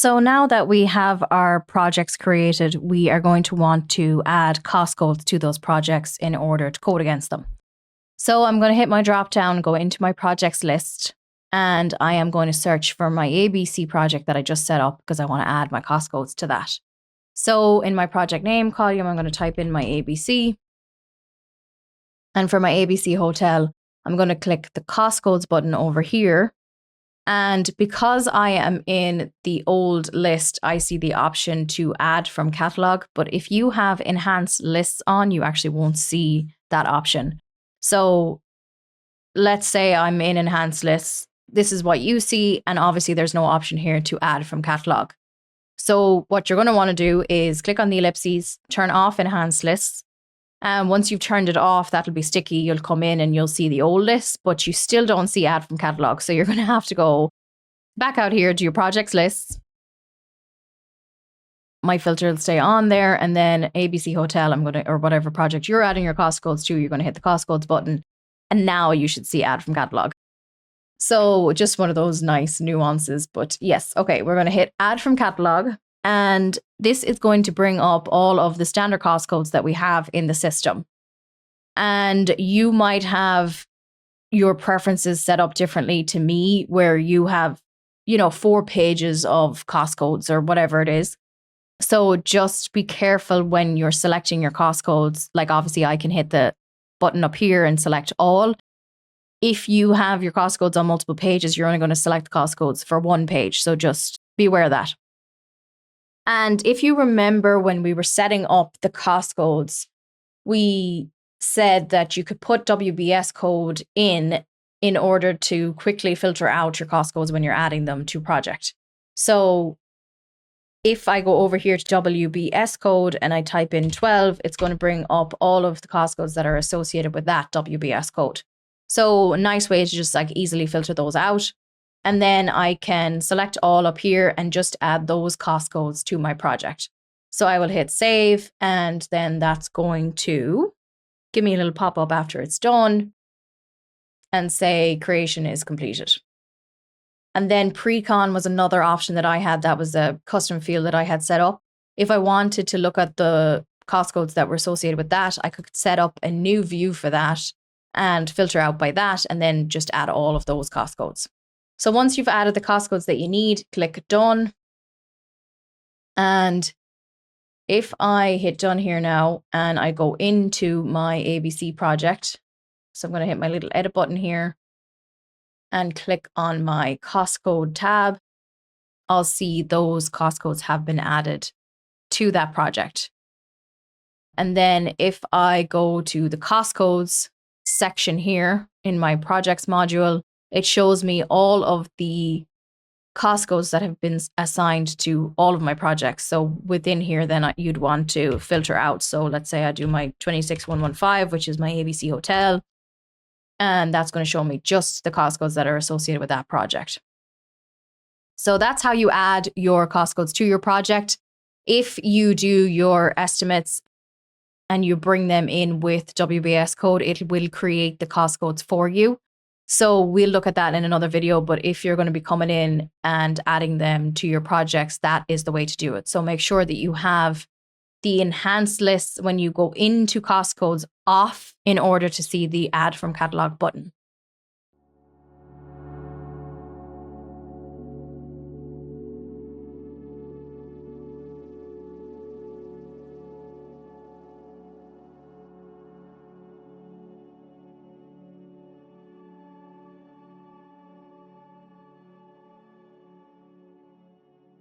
So now that we have our projects created, we are going to want to add cost codes to those projects in order to code against them. So I'm going to hit my drop down, go into my projects list, and I am going to search for my ABC project that I just set up because I want to add my cost codes to that. So in my project name column, I'm going to type in my ABC. And for my ABC hotel, I'm going to click the cost codes button over here. And because I am in the old list, I see the option to add from catalog. But if you have enhanced lists on, you actually won't see that option. So let's say I'm in enhanced lists. This is what you see. And obviously there's no option here to add from catalog. So what you're going to want to do is click on the ellipses, turn off enhanced lists. And once you've turned it off, that'll be sticky. You'll come in and you'll see the old list, but you still don't see add from catalog. So you're going to have to go back out here to your projects lists. My filter will stay on there. And then ABC Hotel, or whatever project you're adding your cost codes to, you're going to hit the cost codes button. And now you should see add from catalog. So just one of those nice nuances. But yes, okay, we're going to hit add from catalog. And this is going to bring up all of the standard cost codes that we have in the system. And you might have your preferences set up differently to me, where you have, 4 pages of cost codes or whatever it is. So just be careful when you're selecting your cost codes. Like obviously I can hit the button up here and select all. If you have your cost codes on multiple pages, you're only going to select the cost codes for one page. So just be aware of that. And if you remember when we were setting up the cost codes, we said that you could put WBS code in order to quickly filter out your cost codes when you're adding them to a project. So if I go over here to WBS code and I type in 12, it's going to bring up all of the cost codes that are associated with that WBS code. So a nice way to just easily filter those out. And then I can select all up here and just add those cost codes to my project. So I will hit save, and then that's going to give me a little pop-up after it's done and say creation is completed. And then pre-con was another option that I had. That was a custom field that I had set up. If I wanted to look at the cost codes that were associated with that, I could set up a new view for that and filter out by that, and then just add all of those cost codes. So once you've added the cost codes that you need, click done. And if I hit done here now and I go into my ABC project, so I'm going to hit my little edit button here and click on my cost code tab, I'll see those cost codes have been added to that project. And then if I go to the cost codes section here in my projects module, it shows me all of the cost codes that have been assigned to all of my projects. So within here, then you'd want to filter out. So let's say I do my 26115, which is my ABC hotel. And that's going to show me just the cost codes that are associated with that project. So that's how you add your cost codes to your project. If you do your estimates and you bring them in with WBS code, it will create the cost codes for you. So we'll look at that in another video, but if you're going to be coming in and adding them to your projects, that is the way to do it. So make sure that you have the enhanced lists when you go into cost codes off in order to see the add from catalog button.